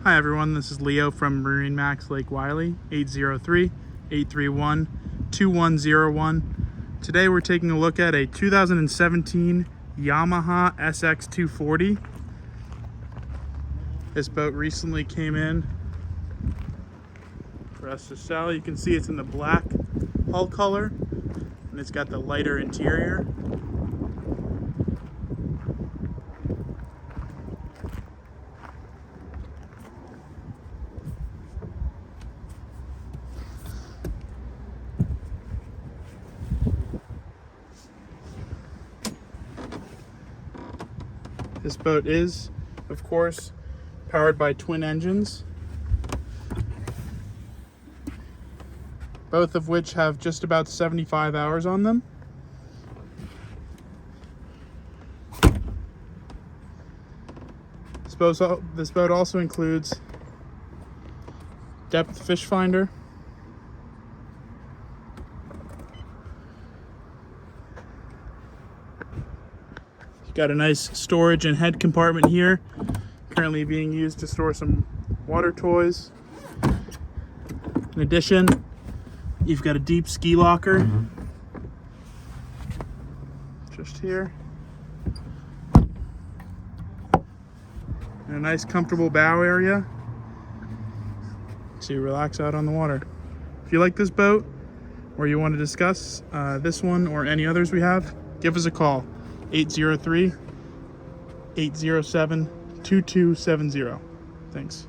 Hi everyone, this is Leo from MarineMax Lake Wylie, 803-831-2101. Today we're taking a look at a 2017 Yamaha SX240. This boat recently came in for us to sell. You can see it's in the black hull color and it's got the lighter interior. This boat is, of course, powered by twin engines, both of which have just about 75 hours on them. This boat also includes depth fish finder, got a nice storage and head compartment here, currently being used to store some water toys. In addition, you've got a deep ski locker just here, and a nice comfortable bow area so you relax out on the water. If you like this boat or you want to discuss this one or any others we have, give us a call. 803-807-2270. Thanks.